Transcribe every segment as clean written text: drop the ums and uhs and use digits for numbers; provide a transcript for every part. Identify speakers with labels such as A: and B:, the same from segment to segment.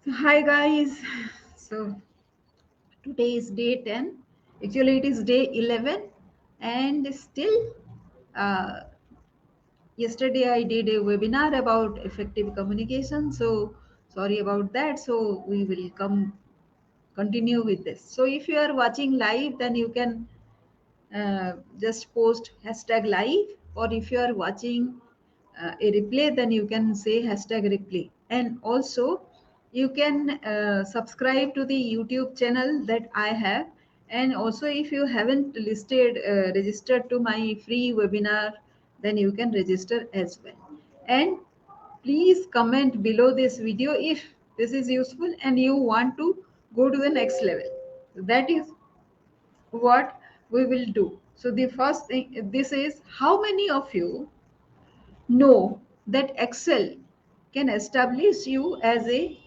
A: So hi guys. So today is day 10. Actually, it is day 11, and still, uh, yesterday I did a webinar about effective communication. So sorry about that. So we will continue with this. So if you are watching live, then you can just post hashtag live, or if you are watching a replay, then you can say hashtag replay. And also you can subscribe to the YouTube channel that I have. And also if you haven't registered to my free webinar, then you can register as well. And please comment below this video if this is useful and you want to go to the next level. That is what we will do. So the first thing, this is, how many of you know that Excel can establish you as a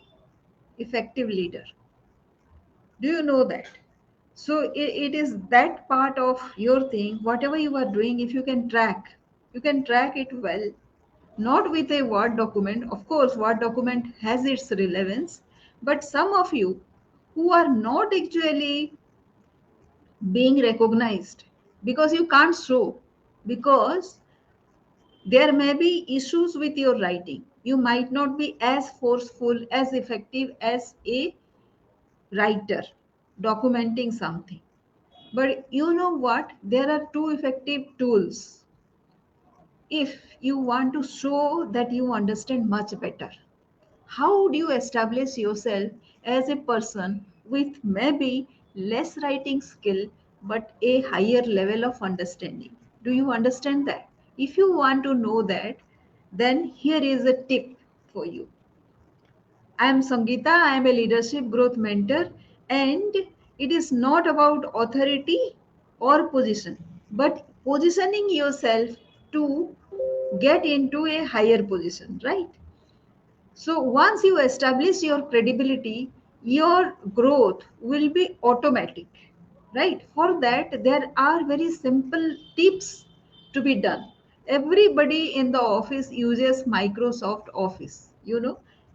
A: effective leader? Do you know that? So it is that part of your thing, whatever you are doing, if you can track it well, not with a Word document. Of course, Word document has its relevance, but some of you who are not actually being recognized because you can't show, because there may be issues with your writing. You might not be as forceful, as effective as a writer documenting something. But you know what? There are two effective tools if you want to show that you understand much better. How do you establish yourself as a person with maybe less writing skill but a higher level of understanding? Do you understand that? If you want to know that, then here is a tip for you. I am Sangeeta, I am a leadership growth mentor, and it is not about authority or position, but positioning yourself to get into a higher position, right? So once you establish your credibility, your growth will be automatic, right? For that, there are very simple tips to be done. Everybody in the office uses Microsoft Office,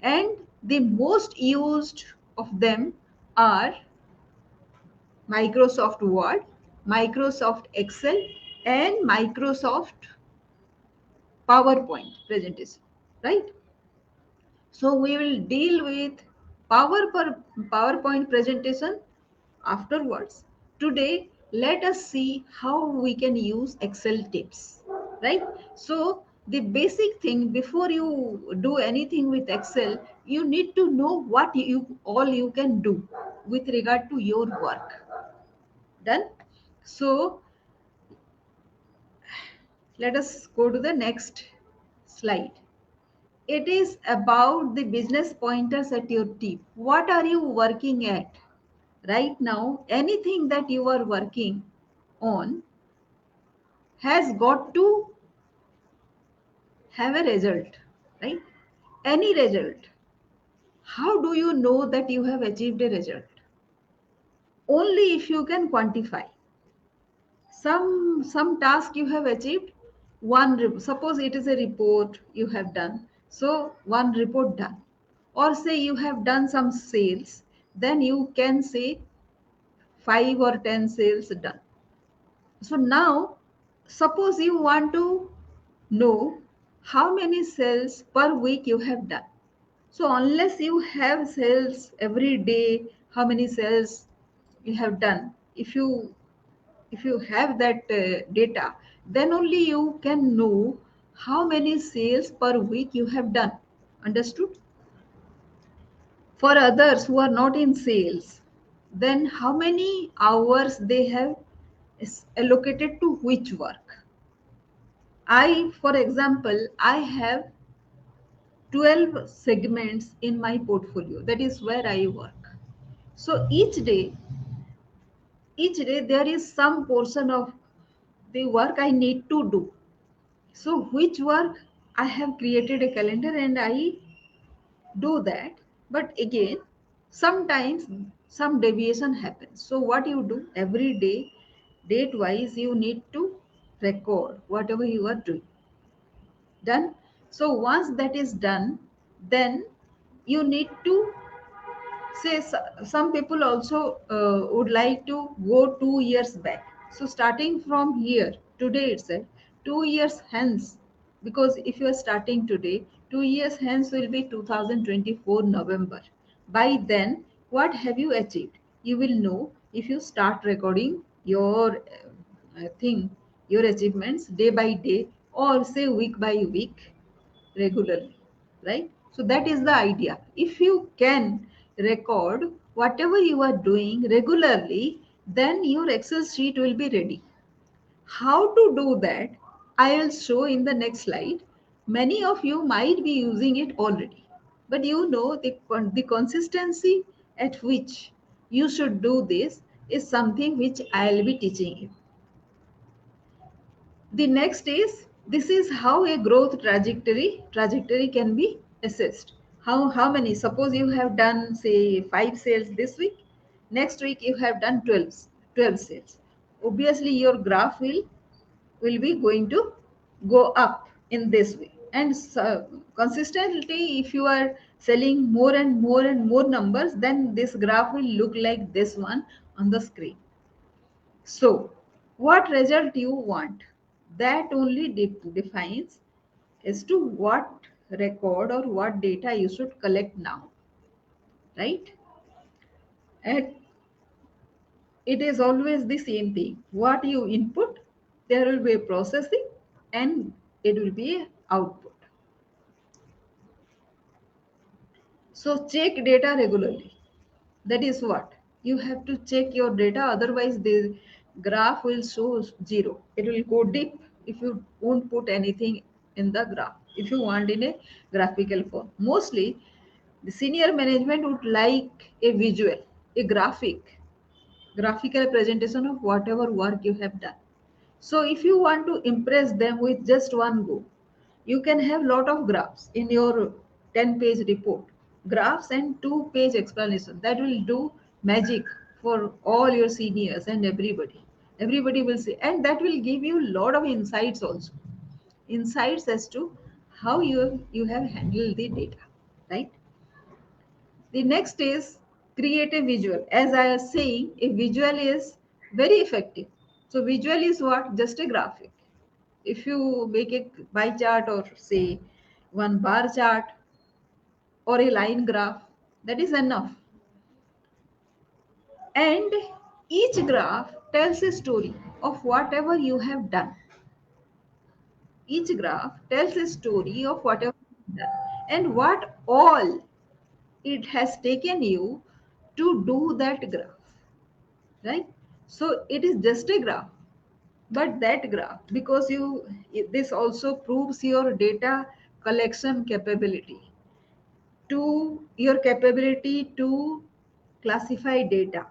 A: and the most used of them are Microsoft Word, Microsoft Excel, and Microsoft PowerPoint presentation, right? So we will deal with PowerPoint presentation afterwards. Today, let us see how we can use Excel tips, right? So the basic thing before you do anything with Excel, you need to know what you can do with regard to your work. Done? So let us go to the next slide. It is about the business pointers at your tip. What are you working at right now? Anything that you are working on has got to have a result, right? Any result. How do you know that you have achieved a result? Only if you can quantify. Some task you have achieved, suppose it is a report you have done, so one report done. Or say you have done some sales, then you can say 5 or 10 sales done. So now suppose you want to know how many sales per week you have done. So unless you have sales every day, how many sales you have done, if you have that data, then only you can know how many sales per week you have done. Understood? For others who are not in sales, then how many hours they have allocated to which work. For example, I have 12 segments in my portfolio, that is where I work. So each day there is some portion of the work I need to do. So which work, I have created a calendar and I do that. But again, sometimes some deviation happens. So what you do every day, date wise, you need to record whatever you are doing. Done? So once that is done, then you need to Say some people also would like to go 2 years back. So starting from here, today itself, 2 years hence, because if you are starting today, 2 years hence will be 2024 November. By then, what have you achieved? You will know if you start recording your thing, your achievements day by day, or say week by week regularly, right? So that is the idea. If you can record whatever you are doing regularly, then your Excel sheet will be ready. How to do that, I will show in the next slide. Many of you might be using it already, but you know the consistency at which you should do this is something which I will be teaching you. The next is, this is how a growth trajectory can be assessed. How many? Suppose you have done say 5 sales this week. Next week you have done 12 sales. Obviously your graph will be going to go up in this way. And consistently, if you are selling more and more and more numbers, then this graph will look like this one on the screen. So, what result you want? That only defines as to what record or what data you should collect now, right? And it is always the same thing. What you input, there will be a processing and it will be a output. So, check data regularly. That is what you have to check your data, otherwise the graph will show zero. It will go deep if you won't put anything in the graph, if you want in a graphical form. Mostly the senior management would like a visual, a graphical presentation of whatever work you have done. So if you want to impress them with just one go, you can have lot of graphs in your 10-page report. Graphs and 2-page explanation. That will do magic for all your seniors and everybody. Everybody will see. And that will give you a lot of insights also. Insights as to how you have handled the data. Right? The next is create a visual. As I was saying, a visual is very effective. So visual is what? Just a graphic. If you make a pie chart or say one bar chart or a line graph, that is enough. And each graph tells a story of whatever you have done. Each graph tells a story of whatever you have done and what all it has taken you to do that graph, right? So it is just a graph, but that graph, because this also proves your data collection capability, to your capability to classify data,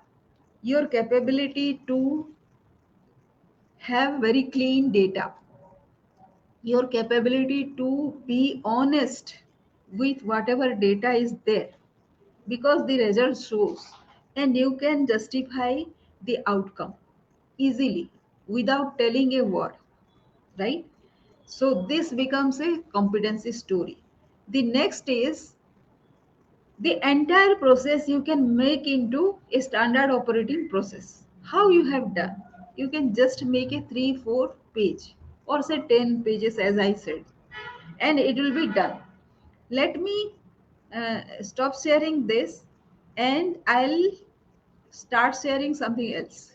A: your capability to have very clean data, your capability to be honest with whatever data is there, because the result shows and you can justify the outcome easily without telling a word, right? So this becomes a competency story. The next is, the entire process you can make into a standard operating process. How you have done, you can just make a 3 4 page or say 10 pages as I said, and it will be done. Let me stop sharing this and I'll start sharing something else.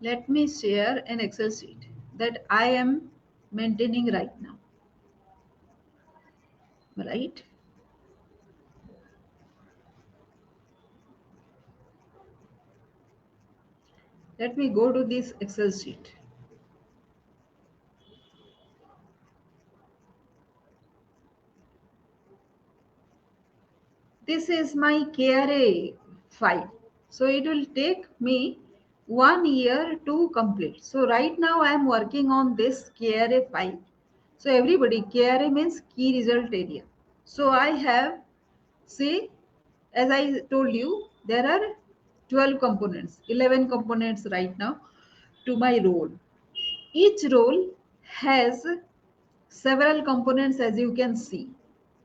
A: Let me share an Excel sheet that I am maintaining right now, right? Let me go to this Excel sheet. This is my KRA file. So it will take me 1 year to complete. So right now I am working on this KRA file. So everybody, KRA means key result area. So I have, see, as I told you, there are 12 components, 11 components right now to my role. Each role has several components, as you can see.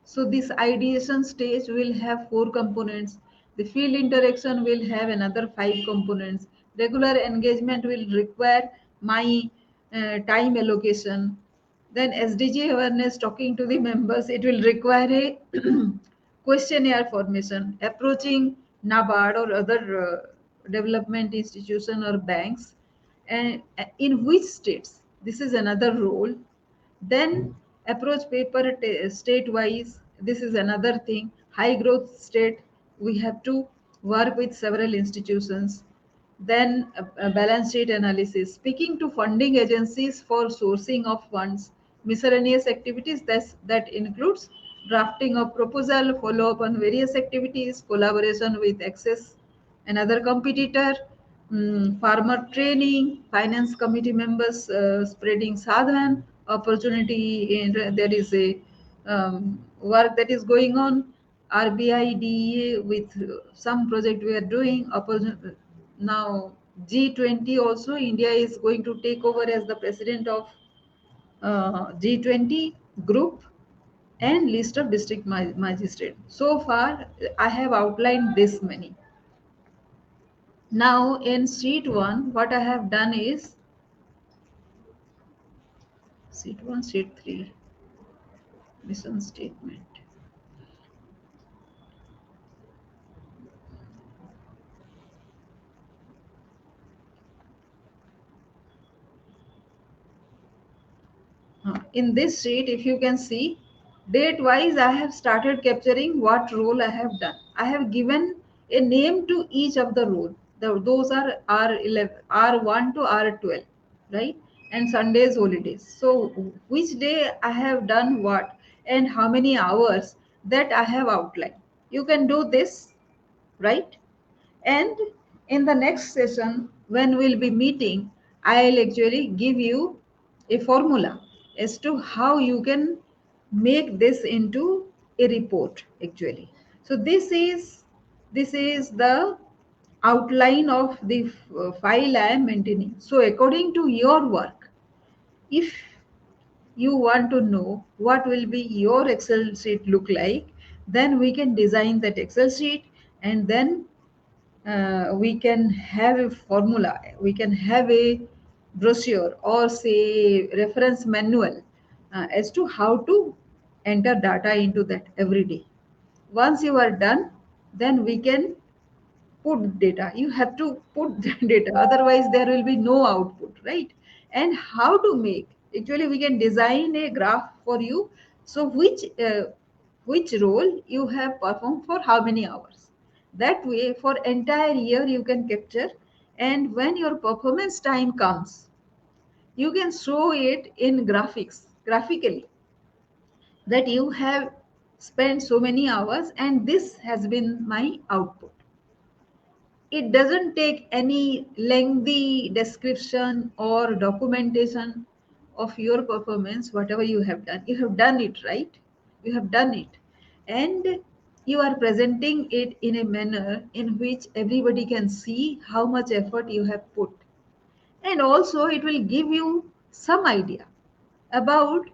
A: So this ideation stage will have 4 components. The field interaction will have another 5 components. Regular engagement will require my time allocation. Then SDG awareness, talking to the members, it will require a questionnaire formation. Approaching NABARD or other development institution or banks, and in which states, this is another role. Then approach paper state wise, this is another thing. High growth state, we have to work with several institutions. Then a balance sheet analysis, speaking to funding agencies for sourcing of funds. Miscellaneous activities, that includes drafting of proposal, follow up on various activities, collaboration with access another competitor, farmer training, finance committee members spreading sadhan, opportunity there is a work that is going on, RBI, DEA with some project we are doing. Now G20 also, India is going to take over as the president of G20 group, and list of district magistrate. So far, I have outlined this many. Now in sheet 1, what I have done is sheet 1, sheet 3, mission statement. In this sheet, if you can see, date wise, I have started capturing what role I have done. I have given a name to each of the role. Those are R11, R1 to R12, right? And Sundays, holidays. So, which day I have done what and how many hours, that I have outlined. You can do this, right? And in the next session, when we'll be meeting, I'll actually give you a formula as to how you can make this into a report actually. So this is the outline of the file I am maintaining. So according to your work, if you want to know what will be your Excel sheet look like, then we can design that Excel sheet, and then we can have a formula, we can have a brochure or say reference manual as to how to enter data into that every day. Once you are done, then we can put data. You have to put the data, otherwise there will be no output, right? And how to make, actually we can design a graph for you. So which role you have performed for how many hours, that way for entire year you can capture. And when your performance time comes, you can show it in graphics, graphically, that you have spent so many hours and this has been my output. It doesn't take any lengthy description or documentation of your performance. Whatever you have done it, right? You have done it, and you are presenting it in a manner in which everybody can see how much effort you have put. And also it will give you some idea about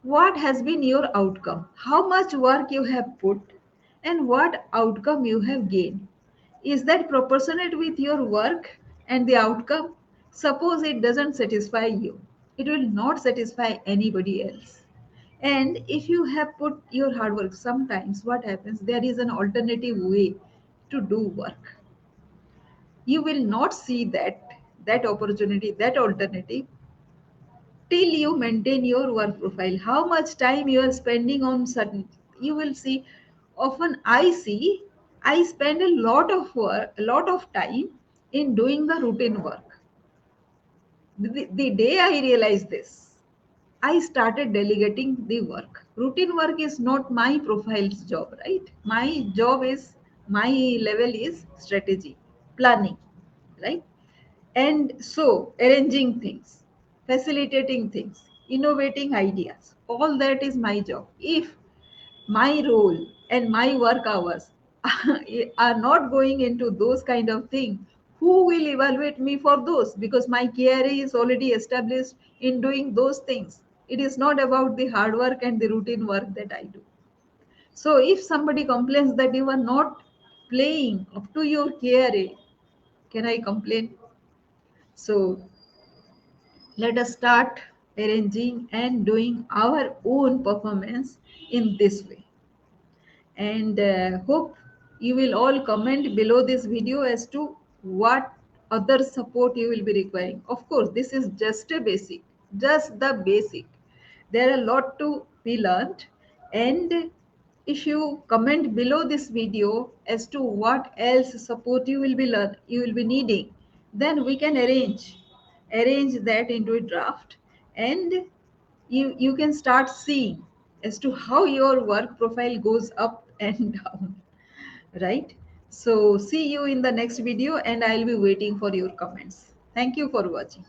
A: what has been your outcome, how much work you have put, and what outcome you have gained. Is that proportionate with your work and the outcome? Suppose it doesn't satisfy you, it will not satisfy anybody else. And if you have put your hard work, sometimes what happens, there is an alternative way to do work. You will not see that opportunity, that alternative, till you maintain your work profile, how much time you are spending on certain. You will see, often I spend a lot of work, a lot of time in doing the routine work. The day I realized this, I started delegating the work. Routine work is not my profile's job, right? My job is, my level is strategy, planning, right? And so, arranging things, facilitating things, innovating ideas, all that is my job. If my role and my work hours are not going into those kind of things, who will evaluate me for those? Because my KRA is already established in doing those things. It is not about the hard work and the routine work that I do. So if somebody complains that you are not playing up to your KRA, can I complain? So let us start arranging and doing our own performance in this way. And hope you will all comment below this video as to what other support you will be requiring. Of course, this is just a basic, just the basic. There are a lot to be learned, and if you comment below this video as to what else support you will be needing, then we can arrange that into a draft, and you can start seeing as to how your work profile goes up and down, right? So see you in the next video, and I'll be waiting for your comments. Thank you for watching.